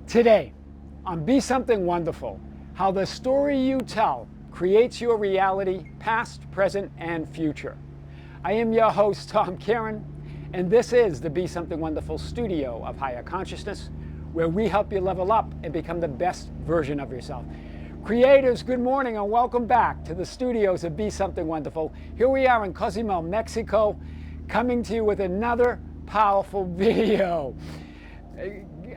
Today, on Be Something Wonderful, how the story you tell creates your reality, past, present, and future. I am your host, Tom Kearin, and this is the Be Something Wonderful studio of higher consciousness, where we help you level up and become the best version of yourself. Creators, good morning and welcome back to the studios of Be Something Wonderful. Here we are in Cozumel, Mexico, coming to you with another powerful video.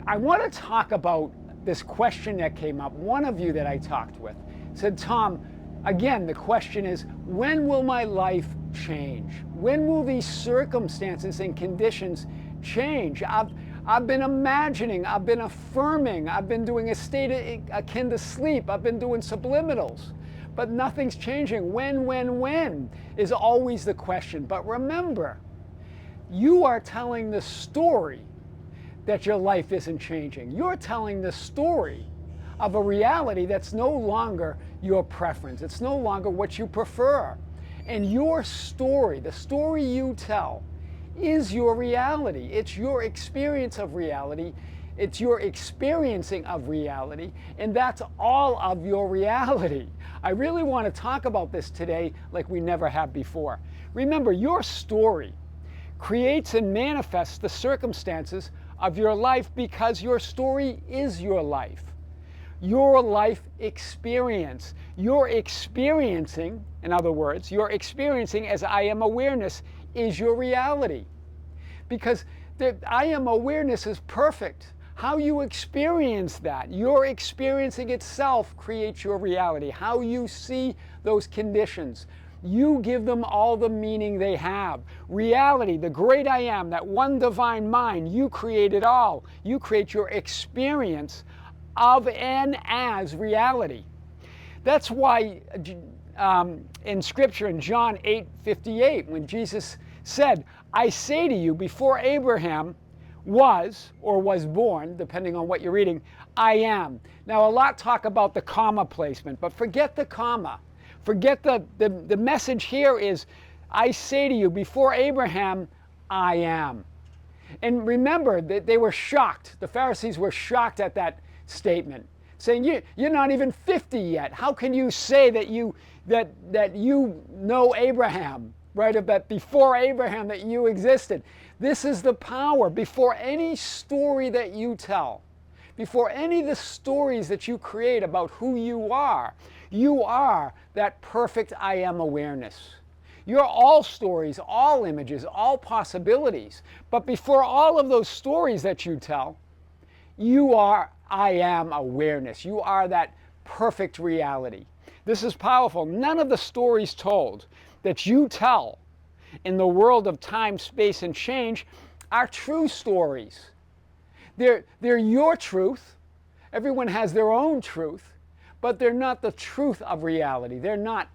I want to talk about this question that came up. One of you that I talked with said, Tom, again, the question is, when will my life change? When will these circumstances and conditions change? I've been imagining, I've been affirming, I've been doing a state akin to sleep, I've been doing subliminals, but nothing's changing. When is always the question. But remember, you are telling the story that your life isn't changing. You're telling the story of a reality that's no longer your preference. It's no longer what you prefer. And your story, the story you tell, is your reality. It's your experience of reality. It's your experiencing of reality. And that's all of your reality. I really want to talk about this today like we never have before. Remember, your story creates and manifests the circumstances of your life because your story is your life experience. You're experiencing, in other words, you're experiencing as I am awareness is your reality. Because the I am awareness is perfect. How you experience that, your experiencing itself creates your reality. How you see those conditions, you give them all the meaning they have. Reality, the great I am, that one divine mind, you create it all. You create your experience of and as reality. That's why in Scripture, in John 8:58, when Jesus said, I say to you, before Abraham was or was born, depending on what you're reading, I am. Now, a lot talk about the comma placement, but forget the comma. Forget the message here is, I say to you, before Abraham, I am. And remember that they were shocked. The Pharisees were shocked at that statement, saying, you're not even 50 yet. How can you say that you know Abraham, right? That before Abraham that you existed. This is the power. Before any story that you tell, before any of the stories that you create about who you are that perfect I am awareness. You're all stories, all images, all possibilities. But before all of those stories that you tell, you are I am awareness. You are that perfect reality. This is powerful. None of the stories told that you tell in the world of time, space, and change are true stories. They're your truth. Everyone has their own truth, but they're not the truth of reality. They're not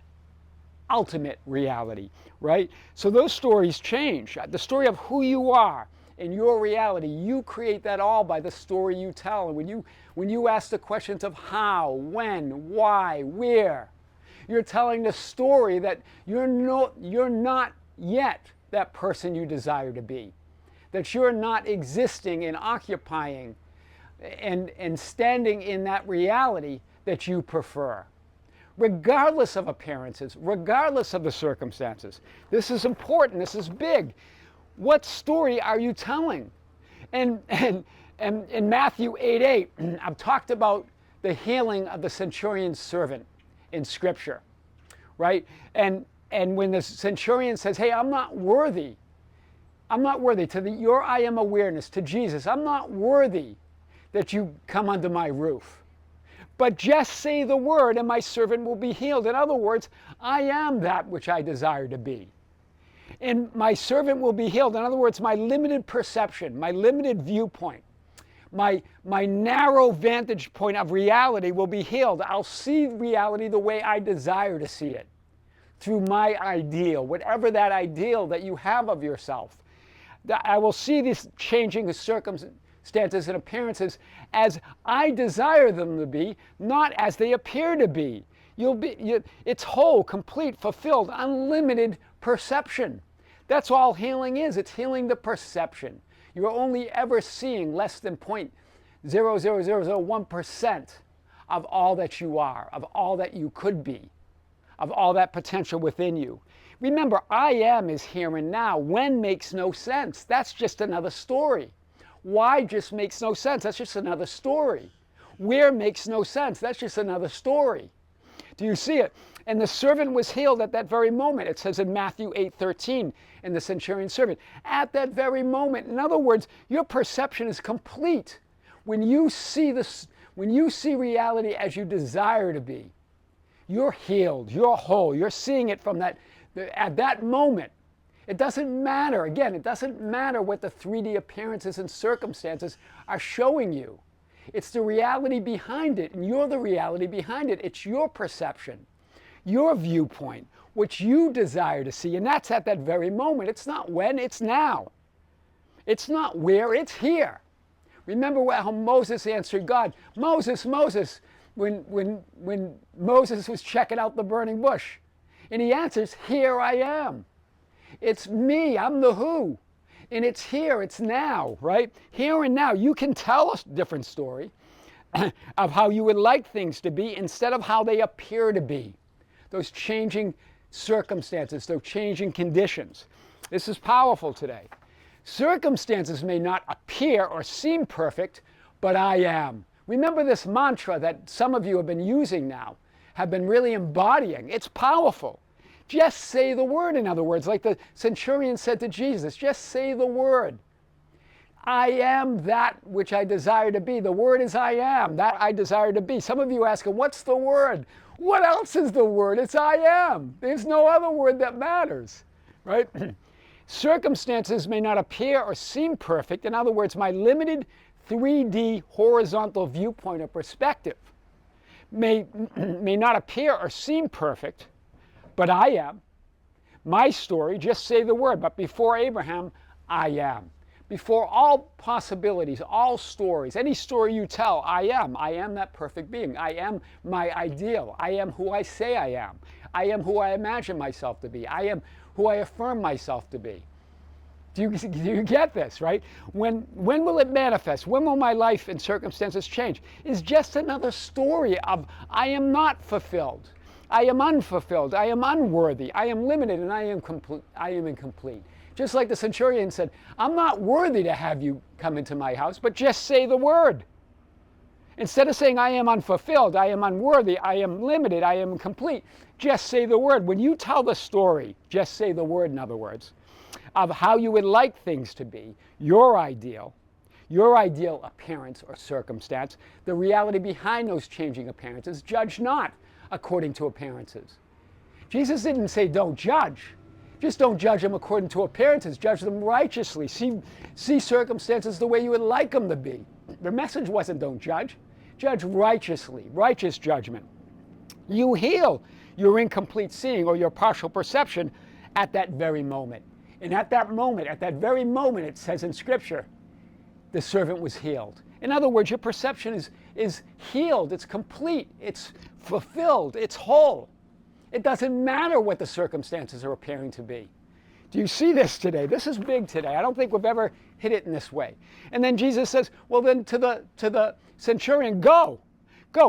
ultimate reality, right? So those stories change. The story of who you are in your reality, you create that all by the story you tell. And when you ask the questions of how, when, why, where, you're telling the story that you're not yet that person you desire to be. That you're not existing and occupying and standing in that reality that you prefer. Regardless of appearances, regardless of the circumstances. This is important, this is big. What story are you telling? And in Matthew 8:8, I've talked about the healing of the centurion's servant in Scripture, right? And when the centurion says, hey, I'm not worthy to your I am awareness, to Jesus, I'm not worthy that you come under my roof. But just say the word and my servant will be healed. In other words, I am that which I desire to be. And my servant will be healed. In other words, my limited perception, my limited viewpoint, my narrow vantage point of reality will be healed. I'll see reality the way I desire to see it, through my ideal, whatever that ideal that you have of yourself. I will see these changing circumstances and appearances as I desire them to be, not as they appear to be. It's whole, complete, fulfilled, unlimited perception. That's all healing is. It's healing the perception. You're only ever seeing less than 0.00001% of all that you are, of all that you could be, of all that potential within you. Remember, I am is here and now. When makes no sense. That's just another story. Why just makes no sense. That's just another story. Where makes no sense. That's just another story. Do you see it? And the servant was healed at that very moment. It says in Matthew 8:13, in the centurion servant, at that very moment. In other words, your perception is complete. When you see reality as you desire to be, you're healed, you're whole, you're seeing it from at that moment. It doesn't matter, again, it doesn't matter what the 3D appearances and circumstances are showing you. It's the reality behind it, and you're the reality behind it. It's your perception, your viewpoint, what you desire to see, and that's at that very moment. It's not when, it's now. It's not where, it's here. Remember how Moses answered God. Moses, Moses, when Moses was checking out the burning bush. And he answers, here I am. It's me, I'm the who. And it's here, it's now, right? Here and now. You can tell a different story of how you would like things to be instead of how they appear to be. Those changing circumstances, those changing conditions. This is powerful today. Circumstances may not appear or seem perfect, but I am. Remember this mantra that some of you have been using now, have been really embodying. It's powerful. Just say the word, in other words, like the centurion said to Jesus, just say the word. I am that which I desire to be. The word is I am, that I desire to be. Some of you asking, what's the word? What else is the word? It's I am. There's no other word that matters, right? Circumstances may not appear or seem perfect. In other words, my limited 3D horizontal viewpoint or perspective may not appear or seem perfect, but I am. My story, just say the word, but before Abraham, I am. Before all possibilities, all stories, any story you tell, I am. I am that perfect being. I am my ideal. I am who I say I am. I am who I imagine myself to be. I am who I affirm myself to be. Do you get this, right? When will it manifest? When will my life and circumstances change? It's just another story of I am not fulfilled. I am unfulfilled. I am unworthy. I am limited, and I am incomplete. Just like the centurion said, I'm not worthy to have you come into my house, but just say the word. Instead of saying I am unfulfilled, I am unworthy, I am limited, I am incomplete, just say the word. When you tell the story, just say the word, in other words, of how you would like things to be, your ideal appearance or circumstance, the reality behind those changing appearances. Judge not according to appearances. Jesus didn't say don't judge. Just don't judge them according to appearances. Judge them righteously. See circumstances the way you would like them to be. The message wasn't don't judge. Judge righteously, righteous judgment. You heal your incomplete seeing or your partial perception at that very moment. And at that very moment, it says in Scripture, the servant was healed. In other words, your perception is healed, it's complete, it's fulfilled, it's whole. It doesn't matter what the circumstances are appearing to be. Do you see this today? This is big today. I don't think we've ever hit it in this way. And then Jesus says, well then to the centurion, go,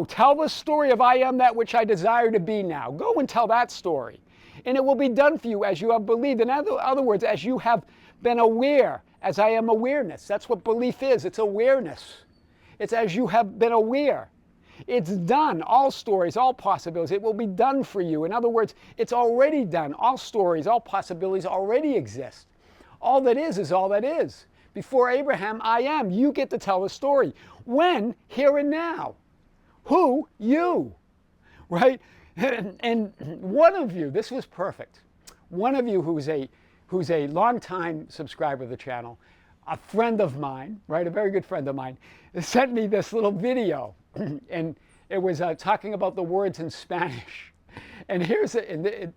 tell the story of I am that which I desire to be now. Go and tell that story. And it will be done for you as you have believed. In other words, as you have been aware, as I am awareness. That's what belief is. It's awareness. It's as you have been aware. It's done. All stories, all possibilities. It will be done for you. In other words, it's already done. All stories, all possibilities already exist. All that is all that is. Before Abraham, I am. You get to tell the story. When? Here and now. Who? You. Right? And one of you, this was perfect. One of you who's a longtime subscriber of the channel, a friend of mine, right, a very good friend of mine, sent me this little video, and it was talking about the words in Spanish. And here's maybe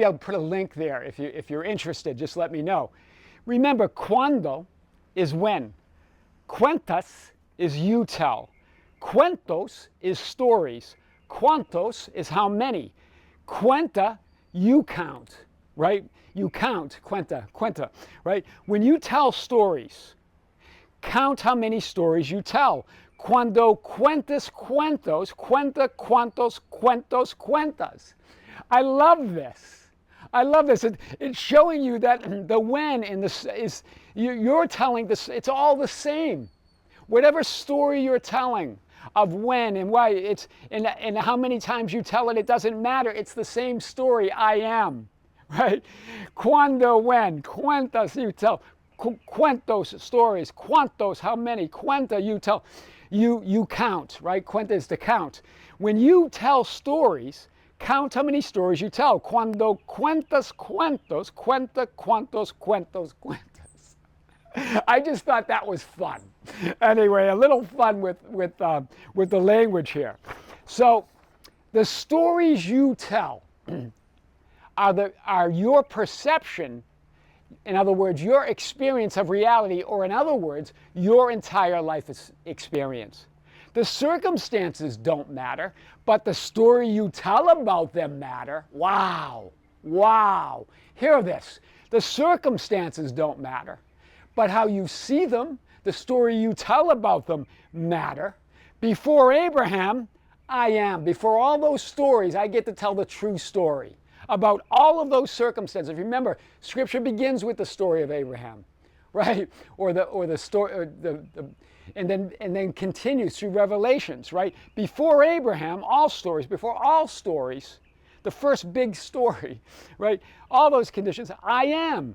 I'll put a link there if you're interested. Just let me know. Remember, cuando is when. Cuentas is you tell. Cuentos is stories. Cuantos is how many. Cuenta, you count, right? You count, cuenta, right? When you tell stories, Count how many stories you tell. Cuando cuentes cuentos, cuenta cuantos cuentos cuentas. I love this. I love this. It's showing you that the when in this is, you're telling this, it's all the same. Whatever story you're telling of when and why, it's and how many times you tell it, it doesn't matter. It's the same story, I am, right? Cuando, when, cuentas, you tell. Cuentos, stories. Cuantos, how many. Cuenta, you tell. You count, right? Cuenta is to count. When you tell stories, count how many stories you tell. Cuando cuentas cuentos, cuenta cuantos cuentos cuentas. I just thought that was fun. Anyway, a little fun with the language here. So, the stories you tell are your perception. In other words, your experience of reality, or in other words, your entire life experience. The circumstances don't matter, but the story you tell about them matter. Wow, wow. Hear this. The circumstances don't matter, but how you see them, the story you tell about them matter. Before Abraham, I am. Before all those stories, I get to tell the true story about all of those circumstances. Remember, Scripture begins with the story of Abraham, right? Or the story, and then continues through Revelations, right? Before Abraham, all stories. Before all stories, the first big story, right? All those conditions. I am,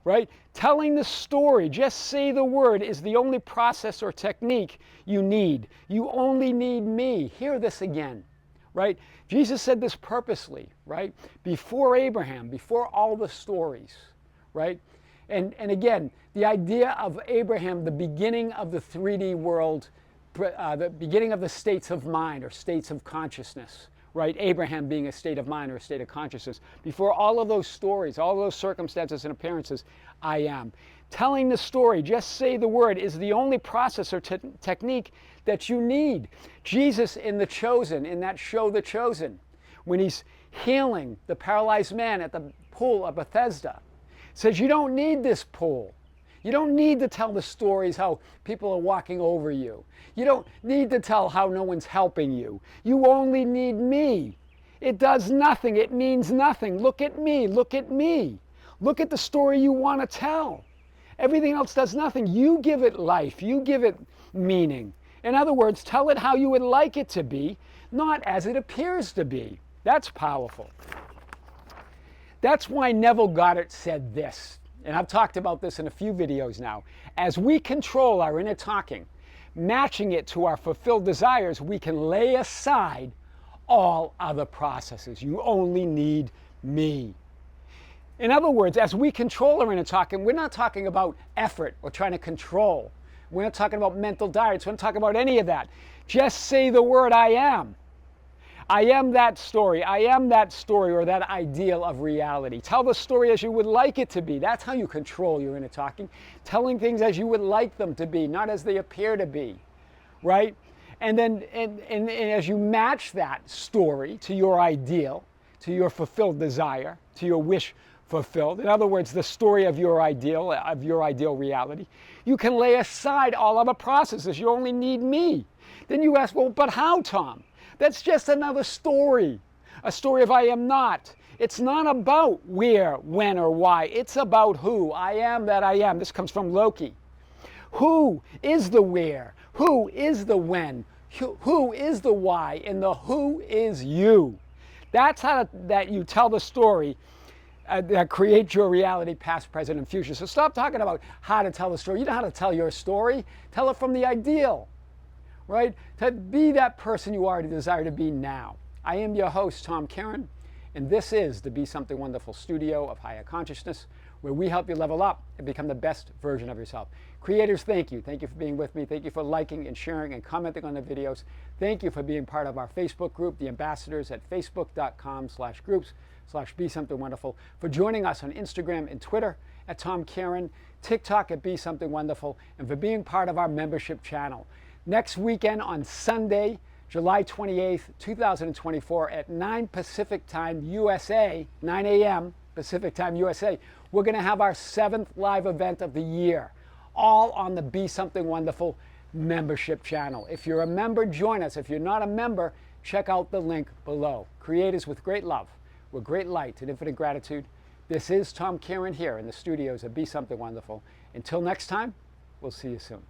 right? Telling the story, just say the word, is the only process or technique you need. You only need me. Hear this again. Right? Jesus said this purposely, right? Before Abraham, before all the stories, right? And again, the idea of Abraham, the beginning of the 3D world, the beginning of the states of mind or states of consciousness, right? Abraham being a state of mind or a state of consciousness. Before all of those stories, all those circumstances and appearances, I am. Telling the story, just say the word, is the only process or technique that you need. Jesus in The Chosen, in that show The Chosen, when he's healing the paralyzed man at the pool of Bethesda, says you don't need this pool. You don't need to tell the stories how people are walking over you. You don't need to tell how no one's helping you. You only need me. It does nothing. It means nothing. Look at me. Look at me. Look at the story you want to tell. Everything else does nothing. You give it life. You give it meaning. In other words, tell it how you would like it to be, not as it appears to be. That's powerful. That's why Neville Goddard said this, and I've talked about this in a few videos now. As we control our inner talking, matching it to our fulfilled desires, we can lay aside all other processes. You only need me. In other words, as we control our inner talking, we're not talking about effort or trying to control. We're not talking about mental diets. We're not talking about any of that. Just say the word I am. I am that story. I am that story or that ideal of reality. Tell the story as you would like it to be. That's how you control your inner talking. Telling things as you would like them to be, not as they appear to be. Right? And then and as you match that story to your ideal, to your fulfilled desire, to your wish fulfilled. In other words, the story of your ideal reality. You can lay aside all other processes. You only need me. Then you ask, well, but how, Tom? That's just another story. A story of I am not. It's not about where, when, or why. It's about who. I am that I am. This comes from Loki. Who is the where? Who is the when? Who is the why? And the who is you. That's how that you tell the story that creates your reality, past, present, and future. So stop talking about how to tell the story. You know how to tell your story. Tell it from the ideal, right? To be that person you are to desire to be now. I am your host, Tom Kearin, and this is the Be Something Wonderful studio of higher consciousness, where we help you level up and become the best version of yourself. Creators, thank you. Thank you for being with me. Thank you for liking and sharing and commenting on the videos. Thank you for being part of our Facebook group, The Ambassadors, at facebook.com/groups/Be Something Wonderful, for joining us on Instagram and Twitter at Tom Kearin, TikTok at Be Something Wonderful, and for being part of our membership channel. Next weekend on Sunday, July 28th, 2024 at 9 Pacific Time USA, 9 a.m. Pacific Time USA, we're going to have our 7th live event of the year, all on the Be Something Wonderful membership channel. If you're a member, join us. If you're not a member, check out the link below. Creators with great love, with great light and infinite gratitude. This is Tom Kearin here in the studios of Be Something Wonderful. Until next time, we'll see you soon.